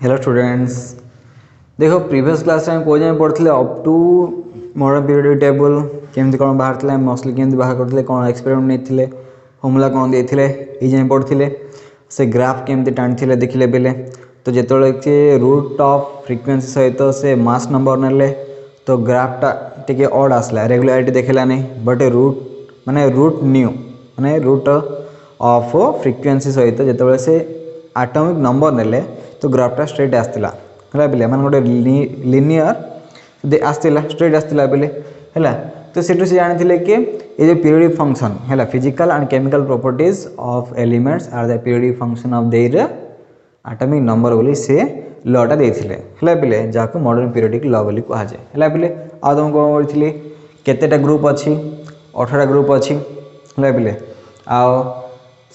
Hello students, देखो previous class में कोई जाए पढ़ते up to modern period table केमती कौन बाहर मसली केमती बाहर करते कौन एक्सपेरिमेंट नहीं फर्मूला कौन देते ये जाए पढ़ते से ग्राफ केमती टाणी देखिले बेले तो जिते कि रूट ऑफ फ्रिक्वेंसी सहित से मास नंबर नेले तो ग्राफटा टी ऑड आसला रेगुलारिटी देखला नहीं बट रूट माने रूट न्यू माने रूट ऑफ फ्रिक्वेंसी सहित जिते से एटॉमिक नंबर नेले तो ग्राफटा स्ट्रेट आसला है बोले मान गोटे लिनियर आसला स्ट्रेट आसला बोले है तो से जानी कि ये जो पीरियडिक फंक्शन है physical and chemical properties of elements are the periodic function of their atomic number बोली से लटा देते है बोले जहाँ मॉडर्न पीरियडिक लॉ बोली कहुए है बोले आ तुम कौन पढ़ी केतेटा ग्रुप अच्छी 18टा ग्रुप अच्छी है बोले आओ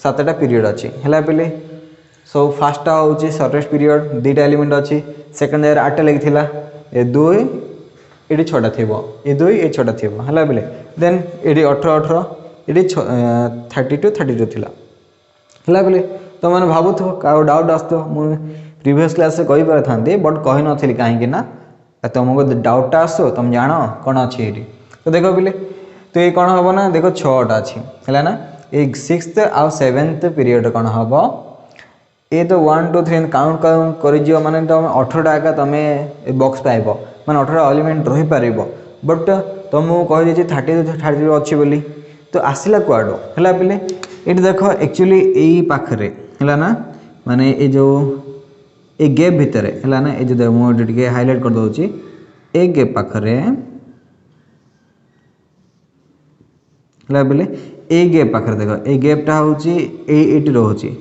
7टा पीरियड अच्छी है बोले सो फास्टा हूँ सर्टेस्ट पीरियड 2टा एलिमेंट अच्छी सेकेंड जगह 8टा लगी ये 2 ये 6टा थी ये 2 ये 6टा थी है बोले देन ये 18 ये 32 32 थिला है बोले तो मैंने भावुथ क्या डाउट आस मुझे प्रीवियस क्लास से कही पारि था बट कही नी कहीं तुमको डाउटा आस तुम जान कौन अच्छी ये तो देख बोले तो ये कौन हम ना देख 6टा अच्छी है ना ये 6th आउ 7th पीरियड कौन हम ये तो 1 2 3 काउंट कर माने तुम 18टा एका तुम बॉक्स पाइब माने 18 एलिमेंट रही पार बट तुमको कही 32 अच्छी बोली तो आसला कुआड़ है बोले ये देख एक्चुअली यही पाखे है ना माने ये जो ये गैप भितर है ना ये जो मुझे हाईलाइट कर दूसरी ए गैप पाखे है बोले ए गैप पाखे देख ये गैपटा हूँ ये रोचे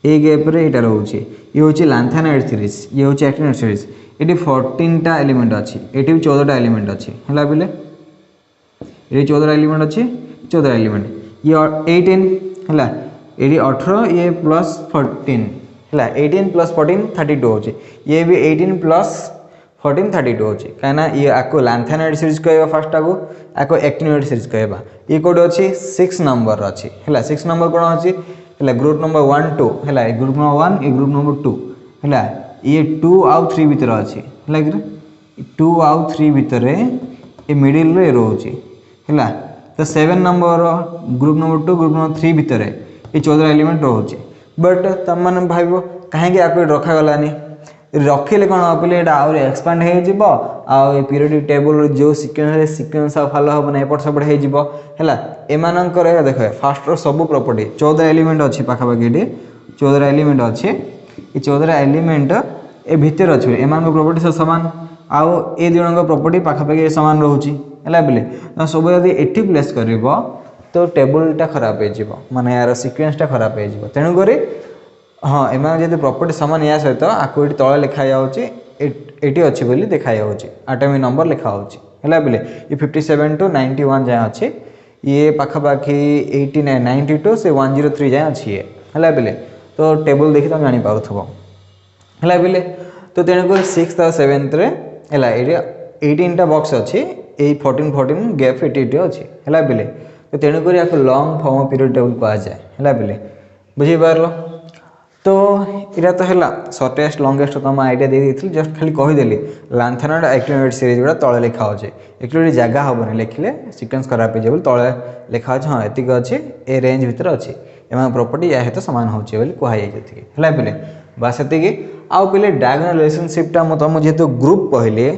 ए गैप्रे यहाँ रोचे ये हूँ लैंथेनाइड सीरीज ये हूँ एक्टिनाइड सीरीज ये 14टा एलिमेंट अच्छी ये भी 14टा एलिमेंट अच्छी है बोले ये 14टा एलिमेंट अच्छी 14 एलिमेंट ये 18 है ये 18 ये प्लस 14 है 18 प्लस 14 32 होचे ये भी 18 प्लस 14 32 होचे कहीं ये आपको लैंथेनाइड सीरीज कहवा फास्ट आपको एक्टिनोइड सीरीज कहवा ये कौटे अच्छी 6 नंबर अच्छी है 6 नंबर कौन अच्छी है ग्रुप नंबर 1 2 है ग्रुप नंबर 1 ये ग्रुप नंबर 2 है ये 2 आउ 3 भितर अच्छी है 2 आउ 3 भितर ये मिडिल रे रोचे है तो 7 number group number 2 group number 3 भितर ये 14 एलिमेंट रोचे बट तुम मैंने भाव कहीं रखागलानी रखिले कौन बोले आउरी एक्सपांड हो पीरियडिक टेबल जो सिक्वेंस फॉलो हम एपट सेपट है एमानकर देख फास्ट सब प्रॉपर्टी 14 एलिमेंट अच्छी पाखापाखि ये 14 एलिमेंट अच्छी ये 14 एलिमेंट ए भितर अच्छे एम प्रॉपर्टी सब सामान आउ ए दुजन प्रॉपर्टी पाखापाखि सामान रोचे है बोले सब यदि एटी प्लेस कर तो टेबलटा खराब हो माने यार सिक्वेंसटा खराब हो तेणुक हाँ एम जब प्रॉपर्टी सामान या सहित आपको ये तले लिखा ये अच्छी बोली देखा एटॉमिक नंबर लिखा है बोले ये 57 to 91 जाए अच्छे ये पाखापाखि 89 92 से 103 जाए अच्छी है बोले तो टेबल देखी तुम जानीपार है बोले तो तेणुक 6th और 7th है 18टा बॉक्स अच्छी ये 14 14 गैप 88 अच्छी है बोले तो तेणुक लॉन्ग फॉर्म पीरियड टेबल कहुए है बोले बुझीपार तो यहाँ तो है सर्टेस्ट लंगेस्ट तुम आइडिया दे दी जस्ट खाली कहीदेली लैंथेनाइड एक्टिनोइड सीरीज गुड़ा तले लिखा हो एक्चुअली जगह हेनी लिखिले सिक्वेंस खराब हो तले लिखा हाँ एतिक अच्छी ए रेंज भितर अच्छी एम प्रॉपर्टी या तो सामान हो कहुए है बोले बास से आउ पे डायगोनल रिलेशनशिपटा तुमको जेहेतु ग्रुप कहली है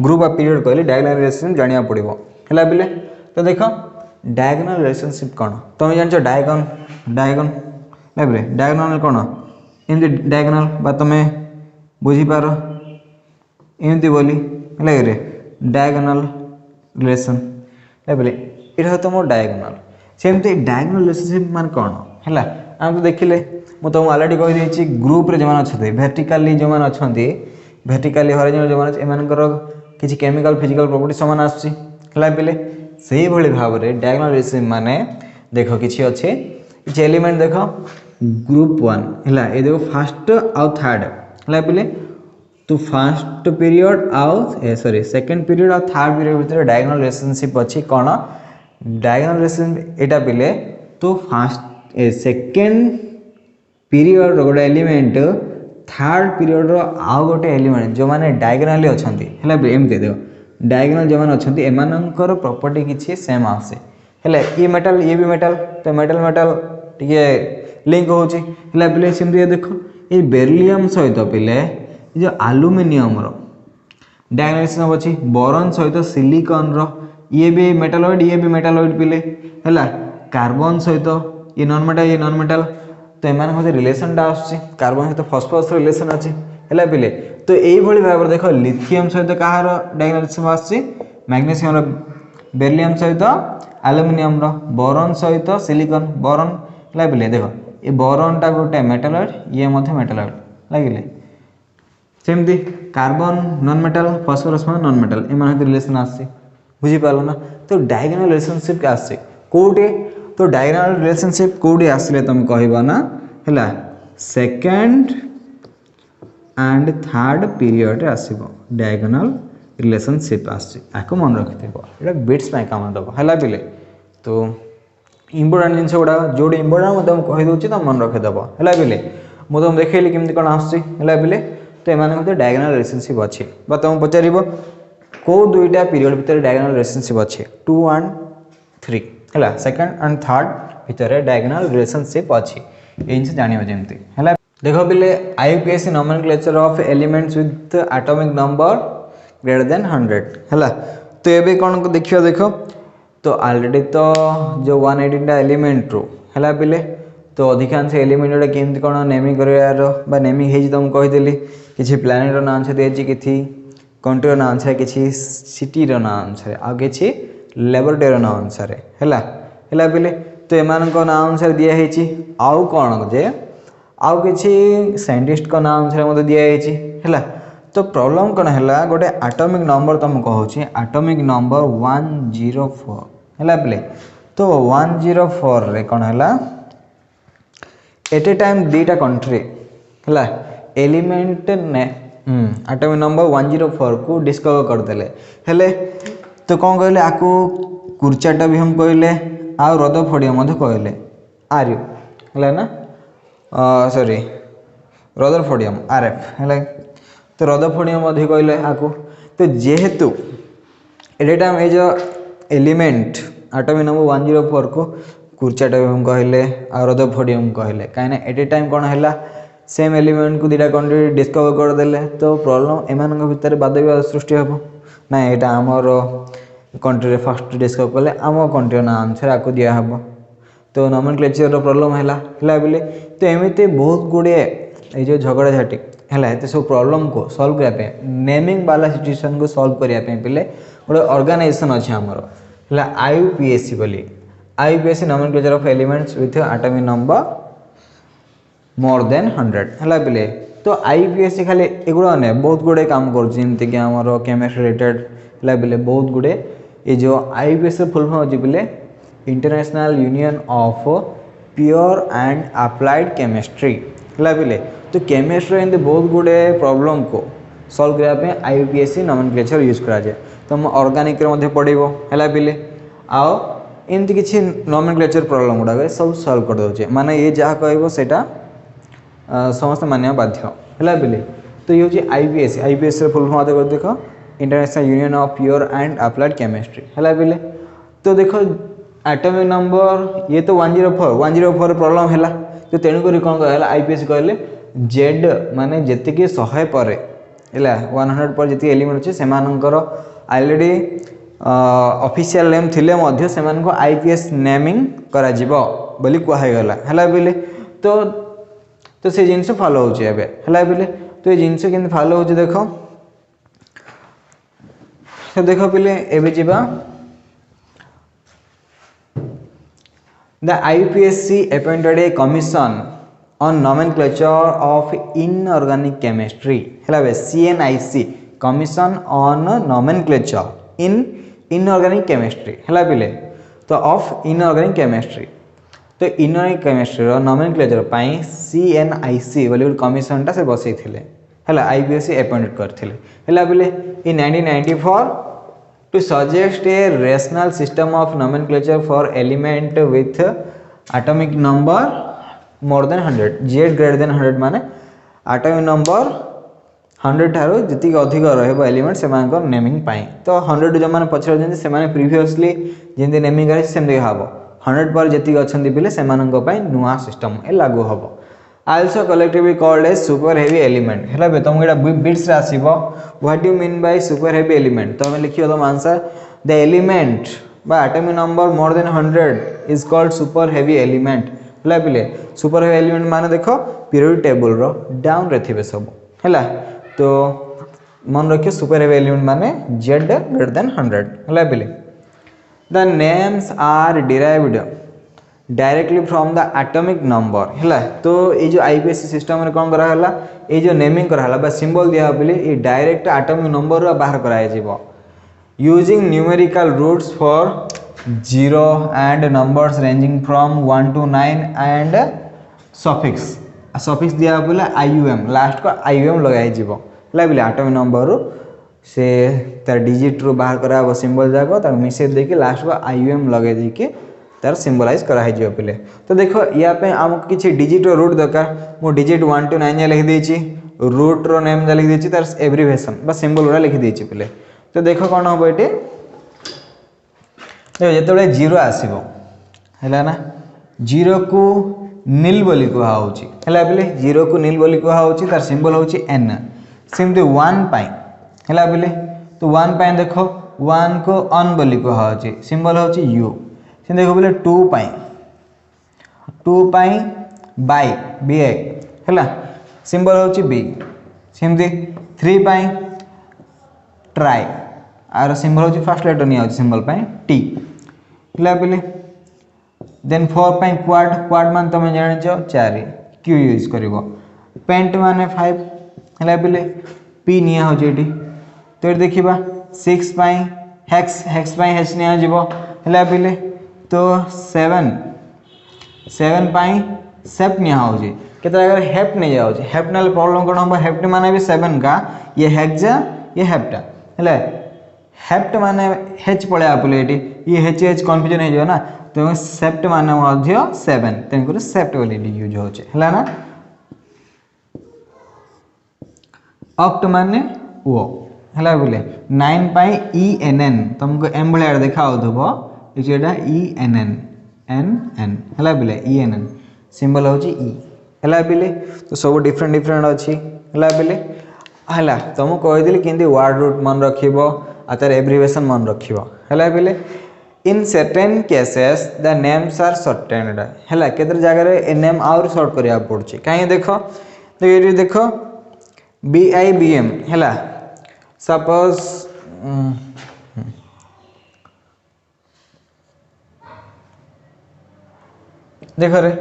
ग्रुप आ पीरियड कहली डायगोनल रिलेशनशिप जाना पड़ो है बोले तो देख डायगोनल रिलेशनशिप कौन तुम जान डायगोन है बोले डायगोनल कौन एमती डायगोनल तुम बुझीपार एमती बोली है डायगोनल रिलेशन है बोले ये तुम डायगोनल सेमती डायगोनल रिलेशनशिप मान कौन है आम तो देखिले मुझे तुमको अलरेडी कहीदे ग्रुप जो अच्छा भर्टिकाली जो मैंने अच्छा भर्टिकाली हॉरिजॉन्टल जो एमर किसी केमिकल फिजिकल प्रॉपर्टी सामान आसला बोले से ही भाव में डायगोनल रिलेशनशिप माने देख किसी अच्छे किसी एलिमेंट देख ग्रुप 1 है ये देखो फास्ट आउ थर्ड है बोले तो फास्ट पीरियड आउ सॉरी सेकंड पीरियड और थर्ड पीरियड भीतर डायगोनल रिलेशनशिप अच्छी कौन डायगोनल रिलेशनशिप यहाँ बोले तो फास्ट सेकंड पीरियड गोटे एलिमेंट थर्ड पीरियड आउ गोटे एलिमेंट जो माने डायगोनाली अछंती हैला एमते देखो डायगोनल जो माने अछंती एमानकर प्रॉपर्टी किछि सेम आसे हैला ये मेटल ये भी मेटल तो मेटल मेटल टिके लिंक होची हैला पिले सिम देखो ये बेरिलियम सहित पिले जो एल्युमिनियम रो डायगोनल अछि बोरॉन सहित सिलिकॉन रो ये भी मेटालॉइड पिले हैला कार्बन सहित ये नॉन मेटल तो एमान मते रिलेशन टा आछि कार्बन सहित फॉस्फोरस रिलेशन अछि हैला पिले तो एई भली भाबरे देखो लिथियम सहित कहार डायगोनल आछि मैग्नीशियम रो बेरिलियम सहित एल्युमिनियम रो बोरॉन सहित सिलिकॉन बोरॉन हैला पिले देखो ये बोरॉन टा गोटे मेटालॉइड ये मते मेटालॉइड लागिले सेमती carbon non metal phosphorus non metal एमान सहित रिलेशन आछि बुझी पालो ना तो डायगोनल रिलेशनशिप का आछि कोटे तो डायगोनल रिलेशनशिप कोडी आसले तुम कहबा ना हैला सेकंड एंड थर्ड पीरियड रे आसीबो डायगोनल रिलेशनशिप आसी आको मन रखिथिबो एटा बिट्स पय काम दबो हैला बिले तो इंपोर्टेंट जिंस गुडा जोडी इंपोर्टेंट म तुम कहि दोछि त मन रखे दबो हैला बिले मो तुम देखैली केमति कोन आसी हैला बिले तो एमाने मते डायगोनल रिलेशनशिप अछि बा तुम पचारिबो को दुईटा पीरियड भीतर डायगोनल रिलेशनशिप अछि 2 एंड 3 हैला सेकंड एंड थर्ड भीतर डायगोनल रिलेशनशिप अछि एंस जानियो जेमति हैला देखो बिले IUPAC nomenclature of elements with atomic number greater than 100 हैला तो एबे कोन को देखियो देखो तो ऑलरेडी तो जो 118 टा एलिमेंट रो हैला बिले तो अधिकांश एलिमेंट रे केमति कोन नेमिंग करयार बा नेमिंग हेज तुम कहि देली किछि प्लैनेट रो नाम छै देछि किछि कंट्री रो नाम छै किछि सिटी रो नाम छै आ किछि लैबोरेटरी नाम अनुसार हैला बिले तो एमान को नाम अनुसार दिया हेछि आउ कोन जे आउ किछि साइंटिस्ट को नाम अनुसार मते दिया हेछि हैला तो प्रॉब्लम कोन हैला गोटे एटॉमिक नंबर तुम कहूछि एटॉमिक नंबर 104 हैला बिले तो 104 रे कोन हैला एट ए टाइम दीटा कंट्री हैला एलिमेंट ने एटॉमिक नंबर 104 को डिस्कवर कर देले हेले तो कौन कहले आकु कुर्चाटा भी हम कहले आ रदरफोर्डियम मधे कहले आर यू है ना सॉरी रदरफोर्डियम आरएफ है तो रदरफोर्डियम मधे कहले आकु तो जेहेतु एट टाइम ए जो एलिमेंट एटॉमिक नंबर 104 को कुर्चाटा भी हम कहले आ रदरफोर्डियम कहले कहीं एट टाइम कौन है सेम एलिमेंट को दुटा कंट्री डिस्कवर कर देले तो प्रॉब्लम एमान भितर बाद सृष्टि हम ना यहाँ आमर कंट्री फर्स्ट डिस्कवर कले आम कंट्री ना आंसर आपको दिया हम तो नोमेनक्लेचर प्रॉब्लम है बोले तो एमती बहुत गुड़े ये जो झगड़ा झाटी है सब प्रॉब्लम को सॉल्व करने नेमिंग वाला सिचुएशन को सॉल्व करने पे गोटे ऑर्गेनाइजेशन अच्छे आमर है आईयूपीएसी बोली IUPAC nomenclature of elements with atomic number more than 100 है बोले तो आईयूपीएसी खाली एगुड़ा ना बहुत गुड़े काम करमती आमर केमिस्ट्री रिलेटेड है बोले बहुत गुड़े ये जो आईयूपीएसी फुल फॉर्म अच्छे बोले international union of pure and applied chemistry है बोले तो केमिस्ट्री एमती बहुत गुड़े प्रॉब्लम को सॉल्व करने आईयूपीएसी नोमेनक्लेचर यूज करा जाए तो हम ऑर्गेनिक रे पढ़ो है बोले आओ एमती किसी नोमेनक्लेचर प्रॉब्लम गुड़ा सब सॉल्व कर दे माने ये जहाँ कह सेटा समस्त मानिया बाध्य है बोले तो ये हूँ आईयूपीएसी फुल फॉर्म देख international union of pure and applied chemistry है बोले तो देखो एटॉमिक नंबर ये तो 104 प्रॉब्लम है तो तेणुक कौन कहला आईयूपीएसी कहले जेड माने जेतिकी 100 पर 100 पर जी एलिमेंट अच्छे से ऑलरेडी ऑफिशियल नेम थिले मध्य से आईपीएस नेमिंग करा जिवो बोली कहगला है बोले तो से जिनस फॉलो होचे है बोले तो ये जिनस के फॉलो हो देखो तो देखो पिले एबे जीवा the IUPAC appointed a commission on nomenclature of inorganic chemistry है CNIC commission on nomenclature in inorganic chemistry है पिले तो ऑफ इनऑर्गेनिक केमिस्ट्री तो इनऑर्गेनिक केमिस्ट्री नोमेनक्लेचर पाई सीएनआईसी बोले कमीशन टा से बसई थिले है आईयूपीएसी अपॉइंटेड करथिले है बोले in 1994 to suggest a rational system of nomenclature for element with atomic number more than 100 z greater than 100 माने एटॉमिक नंबर 100 ठारू जी अधिक रहिबो एलिमेंट से नेमिंग पाई। तो 100 जो मैंने पचार से प्रीवियसली जमी नेमिंग कराई सेमती हम 100 पर जी अच्छा बोले से नुआ सिस्टम लागू हम। Also collectively called as super heavy element है तुमको ये बिट्स रे आसीबो what you mean by super heavy element तुम लिखियो तुम आंसर द एलिमेंट बा atomic number more than 100 is called super heavy element है पिले। सुपर हेवी एलिमेंट माने देखो पीरियोडिक टेबल रो डाउन रे थिबे सब है। तो मन रखियो सुपर हेवी एलिमेंट माने z ग्रेटर देन 100 है पिले। The names are derived directly from the atomic number है। तो ये जो आईपीएससी सिस्टम रे कौन करा ये जो नेमिंग करा बा सिंबल दिया बोली ये डायरेक्ट एटॉमिक नंबर रो बाहर करा जिवो using numerical roots for 0 and numbers ranging from 1 to 9 and suffix दिया बोले आईयूएम लास्ट को आईयूएम लगाई जीवो है बोले एटॉमिक नंबर रो से तार डिजिट रो बाहर करा सिंबल जाको तार मिसेज देके लास्ट को आईयूएम लगे देके तार सिंबलाइज करा है पिले। तो देखो या पे आमको किसी डिजिट रो रूट दरकार मु डिजिट 1 to 9 लिखि देछि रूट रो नेम लिखि देछि तार एब्रिविएशन बा सिंबल गुडा लिखि देछि पिले। तो देखो कौन हम ये जो जीरो आसो है ना जीरो को नील बोली कहुच्छी है बोले जीरो को नील बोली कहुच्छी तार सिंबल हूँ एन सेमती वन है बोले। तो वन देखो वन को अन बोली कहुच्छी सिंबल हूँ यू से देखो बोले टू बाई बी है सिंबल हूँ बी सेमती 3 ट्राई आर सिंबल हूँ फास्ट लेटर नहीं सिंबल टी है बोले। देन 4 क्वाड क्वाड मान तुम जान 4 क्यू यूज कर पेंट मान 5 है बोले पी निया हो तो ये देखा 6 हेक्स हेक्स हेच निया बोले। तो 7 सेप्ट निया हो केते जगह हेप्ट नहीं जाऊँ हेप्ट ना प्रॉब्लम कौन हम हेप्ट माने भी 7 का ये हेक्सा ये हेप्टा है हेप्ट माने हेच पड़े बोले ये हेच हेच कन्फ्यूजन हो ना। तो सेप्ट माने 7 तेणुक सेप्ट बोली यूज होना ना। ऑक्ट माने वो है बोले 9 ई एन एन तुमको एम भाया देखा होता E N N N N है बोले ई एन एन सिंबल हूँ ई है बोले। तो सब डिफरेंट डिफरेंट अच्छी है बोले है तुमको कहीदि कि वर्ड रूट मन रख तार एब्रिविएशन मन रख बोले। In certain cases the names are shortened है केते जगह नेम आउर सर्ट करा पड़े कहीं देखो तो ये देखो BIBM है सपोज देख रे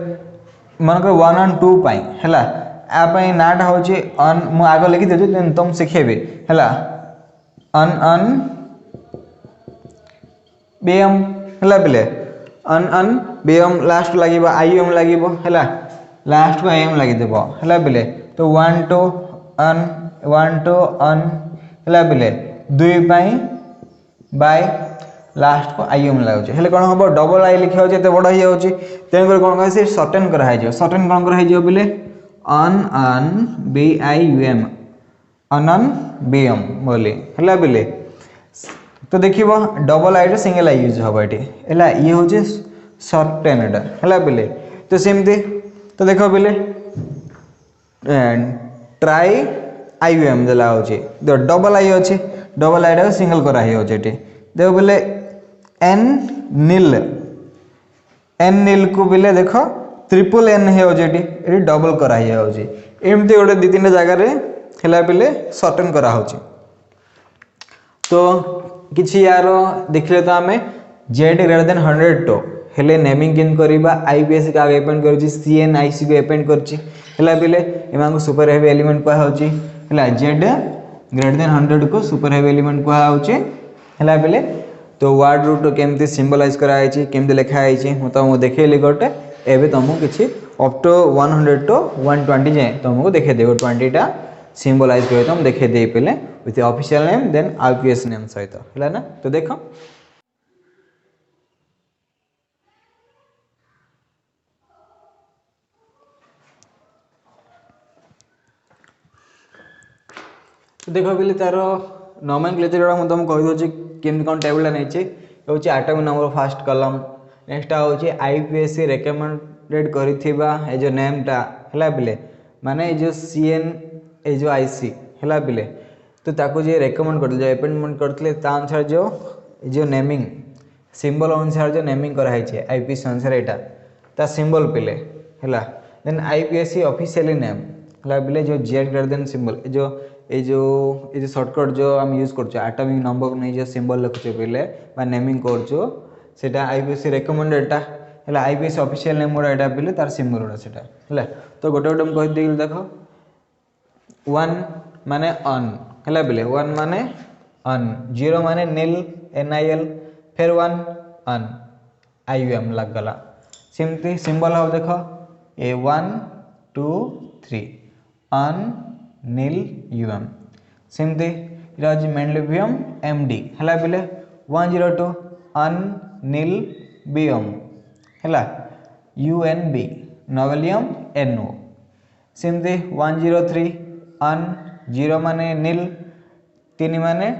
मन कर 1 and 2 है नाटा हूँ अन मु आग लिखी दे तुम शिखेबी है अन बीएम है बोले अन बीएम लास्ट लगे आईएम लगे है लास्ट को आईएम लगिदेव है बोले। तो 1 to अन है बोले 2 बाय लास्ट को आईएम लगे हेल्ले कौन हम डबल आई लिखा होते बड़ हो तेणुक कौन कह सर्टेन कर सर्टेन कौन कर बोले अन BIUM अनन बीएम बोली है बोले। तो देखिए double I single I use हम ये हूँ सर्टेन्ड है बोले। तो सेमती तो देख बोले ट्राई आईयूएम देला हो डबल आई अच्छी डबल आई सिंगल कराई देख बोले एन नील को बोले देख ट्रिपल एन हो डबल कराई एमती गोटे 2-3 जगह है बोले सर्टेन करा तो किसी यार देखले तो आम जेड ग्रेटर देन 100 टो हेले नेमिंग केन करबा आईपीएस का एपेंड कर CNIC को एपेंड करला बोले एम सुपर हेवी एलिमेंट कह है जेड ग्रेटर देन 100 को सुपर हेवी एलिमेंट कह बोले। तो वर्ड रूट केमती सिंबलाइज कराई केमती लिखाई तुमको देखली गोटे एवं तुमको किसी अप टू 100 to 120 जाए तुमको देखेदेव 20टा सिंबलाइज कर तुम देखेदे पे with official name then IPS name सहित है ना। तो देख तो देख बोले तार नोमेनक्लेचर गुड़ा मुझे कही दूसरी केमती कौन टेबुलटा नहीं हूँ एटॉमिक नंबर फर्स्ट कलम नेक्स्ट हूँ आईपीएससी रेकमेंडेड करिथिबा ए जो नेमटा है बिले माने जो सीएन ए जो आईसी है बिले तो ताको जे रेकमेंड करते जो अपॉइंटमेंट करते अनुसार जो नेमिंग सिंबल अनुसार जो नेमिंग कराई आईपीएससी अनुसार यहाँ ता सिंबल पिले है देन आईपीएससी ऑफिशियली नेम है बिले जो जेड ग्रेटर देन सिंबल जो शॉर्टकट जो आम यूज कर एटॉमिक नंबर को नहीं जो सिंबल लिखुचे पिले बा नेमिंग करछो सेटा आईपीएससी रेकमेंडेडटा है आईपीएससी ऑफिशियल नेम गुड़ा यहाँ पिले तार सिंबल गुड़ा सेटा है तो गोटे गोटे कह देख देख वन माने अन है बिले वन माने अन जीरो माने नील NIL फिर वन अन IUM लग गला सिमती सिंबल हम देख ए 1 2 3 अन नील UM सिमती इटा मेंडेलिवियम MD है बिले 102 अन नील BM है UNB नोवेलियम NO सिमती 103 अन जीरो माने नील 3 माने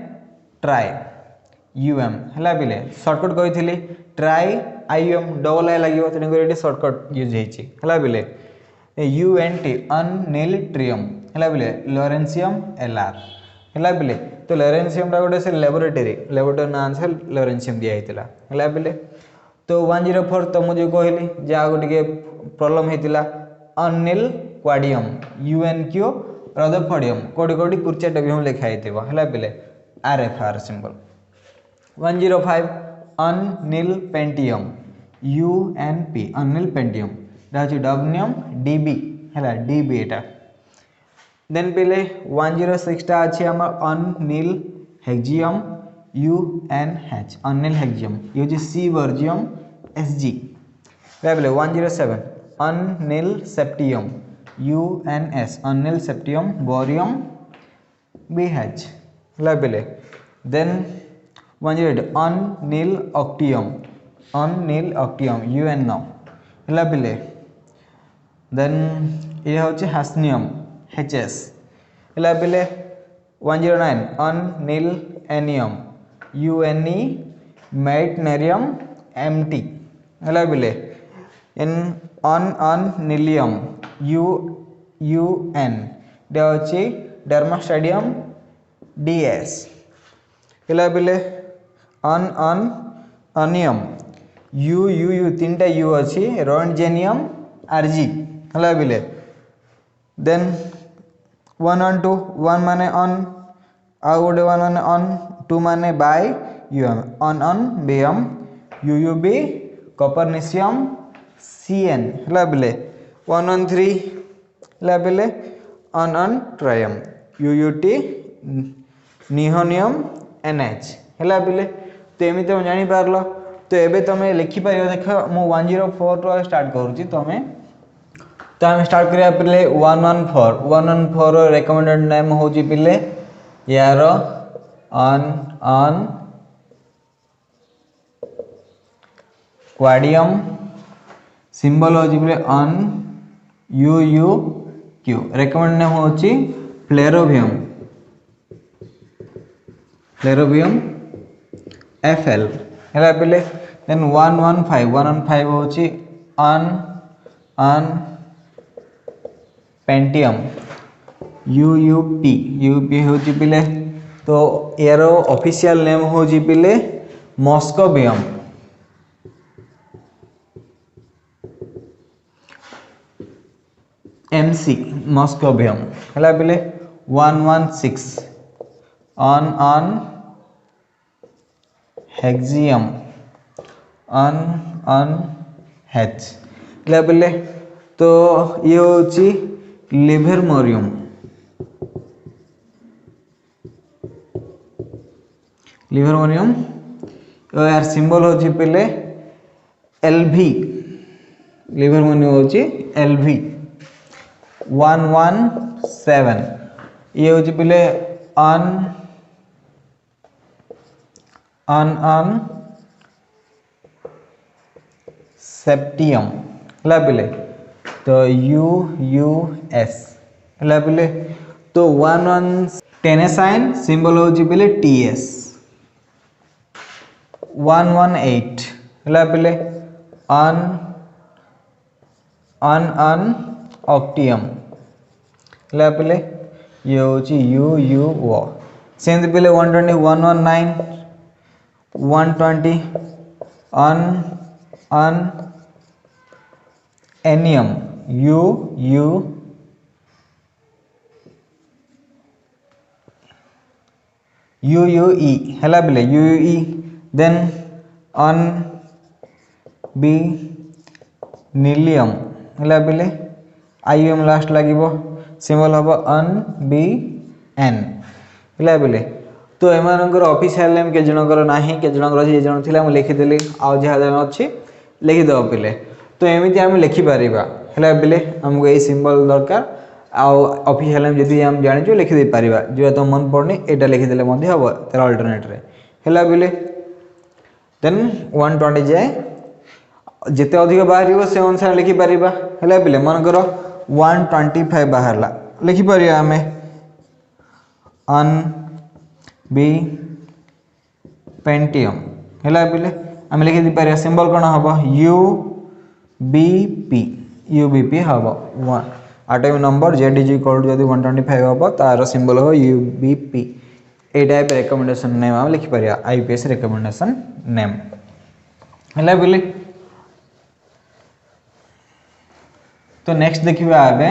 ट्राई UM है बिले सर्टकट कही ट्राई IUM डबल आई लगे तेणुकर सर्टकट यूज है बिले UNT अन नील ट्रियम है बिले लॉरेंशियम LR है बिले तो लॉरेंशियम गोटे से लेबोरेटरी ना से लॉरेंशियम दिया है बिले तो 104 तो मुझे कहली जहाँ गोटे प्रॉब्लम होता अनिल क्वाडियम UNQ रदरफोर्डियम कोटी कोटी कुर्चा टेबियम लिखाई है बिले RFR symbol 105 unnilpentium UNP unnilpentium dubnium DB है DB एटा देन पिले 106 टा अच्छी आमर अनिल हेक्जियम UNH अनिल हेक्जियम ये हूँ सी वर्जियम SG बोले 107 unnilseptium UNS unnilseptium bohrium BH बोले देन 108 अनिल ऑक्टियम UNO है बोले देन ये हूँ हास्नियम HS है बोले 109 अनिल एनियम UNE मेटनेरियम MT है बोले इन अनिलियम UN हूँ डर्मास्टाडियम DS है बोले अनियम U तीन टा U अच्छी रोन्जेनियम RG है बोले देन 112 1 माने अन आउ गोटे 1 माने अन 2 माने बाय UM अन BM UUB कॉपरनिशियम CN है बोले 113 है बोले अन ट्रायम UUT निहोनियम NH है बोले तो एमती तुम जापर तो एबे तुम लिखिपार देख मु 104 टू स्टार्ट करुँची तुम्हें तो आम स्टार्ट करिया पिले 114 रेकमेंडेड नेम हूँ पिले यार अन क्वाडियम सिंबल हूँ पिले अन UUQ रेकमेंड नेम हूँ फ्लेरोवियम FL है पिले देन 115 हूँ अन पेंटियम UUP हूँ पिले तो यार ऑफिशियल नेम हूँ पिले मॉस्कोवियम MC मॉस्कोवियम है पिले 116 अन हेक्जियम अन H है बोले तो ये हूँ लिभरमोरियम यार सिंबल हूँ पिले LV लिभरमोरियम हूँ LV 117 ये हूँ पिले अन सेप्टियम है बोले तो UUS है बोले तो 1 टेनेसाइन सिंबल होची बेले टीएस 118 हला बेले अन अन अन ऑक्टियम हला बेले ये होची यू यू ओ सेंध बेले 120 119 120 ununennium U U U U E हला बेले U U E then unbinilium हला बेले आईएम लास्ट लागिबो सिंबल हबो अन बी एन हला बेले तो एमानकर ऑफिशियल नेम के जनकर नाही के जनकर जे जन थिला हम लिखि देली आ जे जन अछि लिखि दो बेले तो एमिति हम लिखि पारिबा हला बेले हमको ए सिंबल दरकार आ ऑफिशियल नेम जदी हम जानि जो लिखि दे पारिबा जो तो मन पड़नी एटा लिखि देले मध्ये हबो तर अल्टरनेट रे हला बेले देन 120 जाय जेते अधिक बाहरिबो से अनुसार लिखि पारिबा हला बेले मनकर 125 बाहरला लिखि पारिया हमें अन बी पेंटियम हला बेले हम लिखि दी पारिया सिंबल कोन हबो यू बी पी यूबीपी हबो 1 atom number z is equal to यदि 125 हबो तार सिंबल हो यूबीपी ए टाइप रिकमेंडेशन नेम हम लिखि पारिया आईपीएस रिकमेंडेशन नेम हला बेले तो नेक्स्ट देखिबा आबे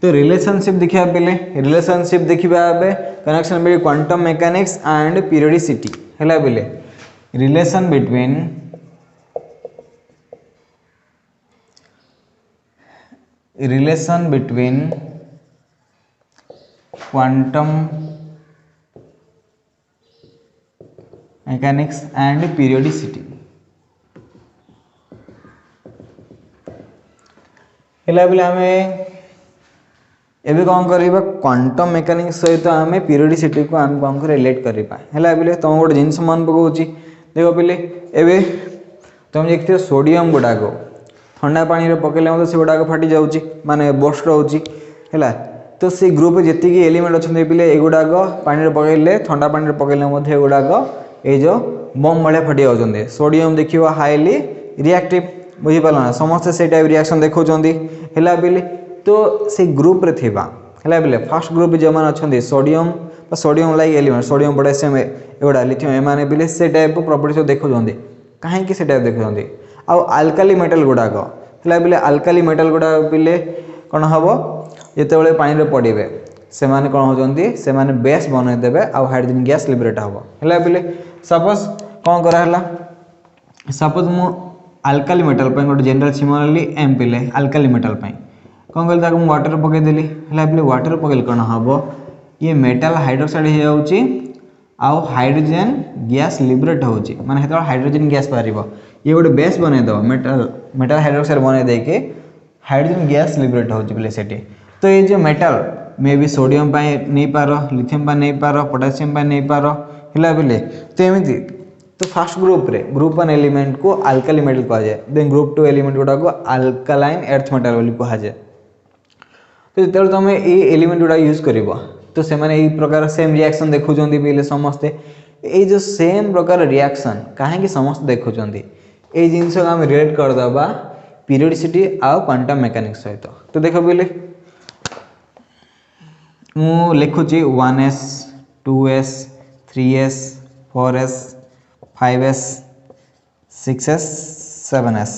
तो रिलेशनशिप देखिया बेले रिलेशनशिप देखिबा आबे connection between quantum mechanics and periodicity हला बेले relation between quantum mechanics and periodicity हला बेले हमें एबे कौन करिबा क्वांटम मैकेनिक्स सहित आमे पीरियोडिसिटी को आम कौन कर रिलेट करिबा हला बेले तुम गोटे जिंस मन पकोची देखो बेले एबे तुम देखते सोडियम गुडा को ठंडा पानी रे पकेले मते से गुडा को फाटी जाउची माने बस्ट रहउची हला तो से ग्रुप जेति की एलिमेंट अछन बेले एगुडा को पानी रे पकेले ठंडा पानी रे पकेले मते एगुडा को ए जो बम भले फाटी जाउचंदे सोडियम देखिबा हाईली रिएक्टिव बुझी पाला समस्त से टाइप रिएक्शन देखौचंदी हला बेले तो से ग्रुप रे थिबा हला बेले फर्स्ट ग्रुप जे मान अछंदी सोडियम बा sodium like element sodium potassium एगुडा लिथियम एमाने बेले से टाइप प्रॉपर्टीज देखौचंदी काहे कि से टाइप देखौचंदी आ अल्काली मेटल गुडा को हला बेले अल्काली मेटल गुडा बेले कोन हबो जेते बेले पानी रे पडिबे से माने कोन होचंदी से माने बेस बने देबे आ हाइड्रोजन गैस लिबरेट हबो हला बेले सपोज कोन करा हला सपोज मु अल्काली मेटल पे गोटे जनरल सिमिलरली एम पिले अल्काली मेटल पे कौन कहल ताको वाटर पके देली हला बेले वाटर पकेल कोन हबो ये मेटल हाइड्रोक्साइड हे जाउची आउ हाइड्रोजन गैस लिबरेट होउची माने हेतो हाइड्रोजन गैस पारिबो ये गोटे बेस बने दो मेटल हाइड्रोक्साइड बने दे के हाइड्रोजन गैस लिबरेट होउची बेले सेठी तो ये जो मेटल मे बी सोडियम पाए नहीं पारो लिथियम पाए नहीं पारो पोटेशियम पाए नहीं पारो हला बेले तो एमिति तो फर्स्ट ग्रुप रे ग्रुप 1 एलिमेंट को अल्काली मेटल कहा जाए देन ग्रुप 2 एलिमेंट गुडा को अल्कालाइन एर्थ मेटल बोली कहा जाए तो जेतल तुम ए एलिमेंट गुडा यूज करबो तो से माने ए प्रकार सेम रिएक्शन देखुचंदी बेले समस्त ए जो सेम प्रकार रिएक्शन काहे कि समस्त देखुचंदी ए जिंस को हम रिलेट कर दबा पीरियोडिसिटी आ क्वांटम मैकेनिक्स सहित तो देखो बेले मु लिखुची 1s 2s 3s 4s 5s 6s 7s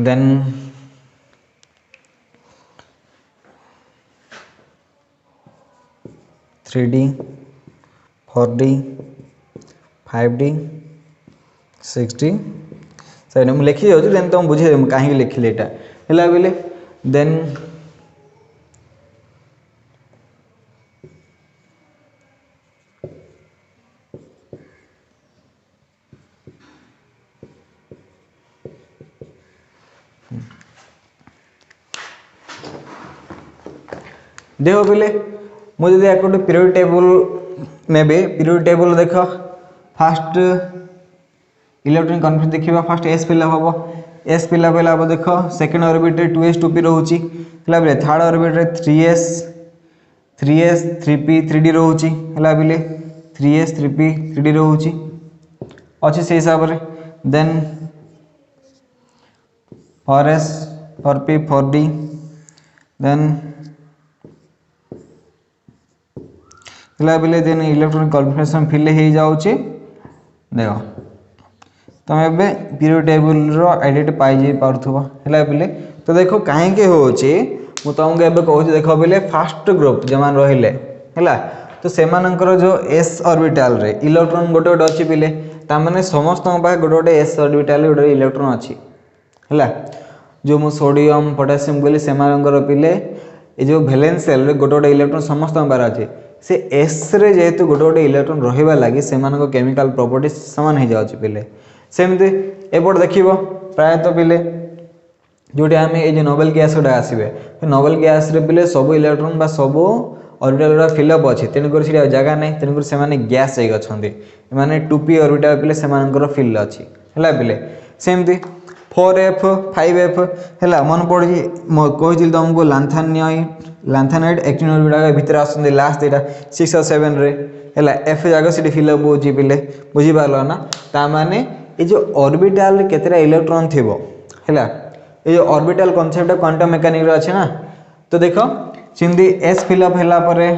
then 3D 4D 5D 6D सही मुझे लिखी जाऊँ देन तुम बुझे कहीं लिखिले एटा हला बेले देन देख बोले मुझे पीरियड टेबल ने पीरियड टेबल देख फास्ट इलेक्ट्रॉनिक कन्फिगरेशन देखिबा फास्ट एस फिलअप हबो एस फिलअप हैला अब देखो सेकंड ऑर्बिट रे 2s 2p रहउची हैला बेले थर्ड ऑर्बिट रे 3s 3p 3d रहउची हैला बेले 3s 3p 3d रहउची अछि से हिसाब रे then 4s 4p 4d then हैला बेले देन इलेक्ट्रॉनिक कन्फिगरेशन फिल हे जाउची देखो तुम ए पीरियड टेबल रो आइडेंटिटी पाई जे पारथबो हैला बेले तो देखो काहे के होची मु तुमको एबे कहू देखो बेले फास्ट ग्रुप जमान रहिले हैला तो सेमानकर जो s ऑर्बिटल रे इलेक्ट्रॉन गोटे गोटे अछि बेले ता माने समस्त पा गोटे गोटे s ऑर्बिटल गोटे इलेक्ट्रॉन अछि हैला जो मु सोडियम पोटेशियम बोली सेमानकर पिले ए जो वैलेंस सेल रे गोटे गोटे इलेक्ट्रॉन समस्त पार अछि से s रे जेहेतु गोटे गोटे इलेक्ट्रॉन रहिबा लागि सेमानक केमिकल प्रॉपर्टीज समान हे जाउछि पिले सेमते एपट देखिबो प्राय तो पिले जोटे आमे ए जे नोबेल गैस उडा आसीबे नोबेल गैस रे पिले सब इलेक्ट्रॉन बा सब ऑर्बिटल रा फिलअप अछि तेन कर सिया जगह नै तेन कर से माने गैस जाई गछंदी माने 2p ऑर्बिटल पिले सेमानकर फिल अछि हैला पिले सेमते 4f 5f हैला मन पड़ी कहिदिल तुमको लैंथेनाइड एक्टिन ऑर्बिटल भीतर आसंदी लास्ट देटा 6 और 7 रे हैला f जागा सिटी फिलअप होची पिले बुझी पारलो ना ता माने ए जो ऑर्बिटल रे केतेरा इलेक्ट्रॉन थिबो हैला ए जो ऑर्बिटल कांसेप्ट क्वांटम मैकेनिक्स रे अछि ना तो देखो सिंधी s फिलअप हैला परे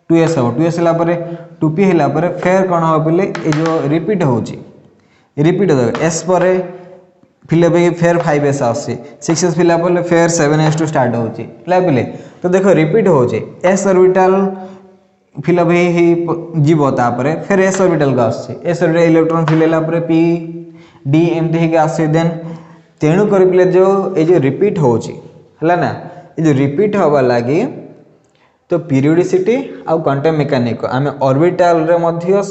2s हो 2s हैला परे 2p हैला परे फेर कोन हो पिले ए जो रिपीट होची रिपीट हो s परे फिलअप हे फेर 5s आसी 6s फिलअप होले फेर 7s टू स्टार्ट होची हैला पिले तो देखो रिपीट होची s ऑर्बिटल फिलअप हे जीवो तापरे फिर s ऑर्बिटल का आसी s ऑर्बिटल इलेक्ट्रॉन फिल हैला परे p d एमती हे के आसी देन तेणु कर पिले जो ए जो रिपीट होची हला ना ए जो रिपीट होबा लागि तो पीरियोडिसिटी आ क्वांटम मैकेनिक आमे ऑर्बिटल रे मध्य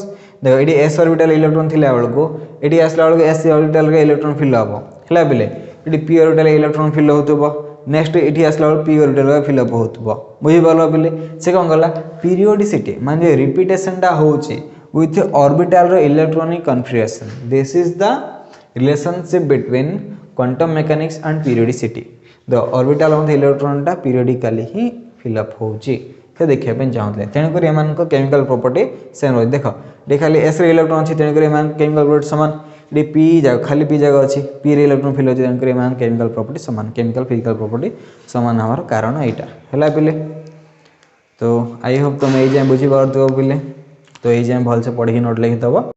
देखो एडी s ऑर्बिटल इलेक्ट्रॉन थिला बेलको एडी आसला बेलको s ऑर्बिटल रे इलेक्ट्रॉन फिल होबो हला बिले एडी p ऑर्बिटल इलेक्ट्रॉन फिल होतबो नेक्स्ट एठी आसला बेल p ऑर्बिटल रे फिल होतबो बुझी पालो बिले से कोन गला पीरियोडिसिटी माने रिपीटेशन टा होची विथ ऑर्बिटल रे electronic configuration this is the relationship between quantum mechanics and periodicity the orbital of the electron टा पीरियोडिकली ही फिल अप होची से देखिया पे चाहते तेन कर एमान को केमिकल प्रॉपर्टी सेम रही देखो ये खाली s रे इलेक्ट्रॉन अछि तेन कर एमान केमिकल प्रॉपर्टी समान ये p जगह खाली p जगह अछि p रे इलेक्ट्रॉन फिल होछि तेन कर एमान केमिकल प्रॉपर्टी समान केमिकल फिजिकल प्रॉपर्टी समान हमार कारण एटा हैला पिले तो आई होप तुम ए जे बुझी पारतो पिले तो ए जे भल से पढ़ी नोट लिखि दबो।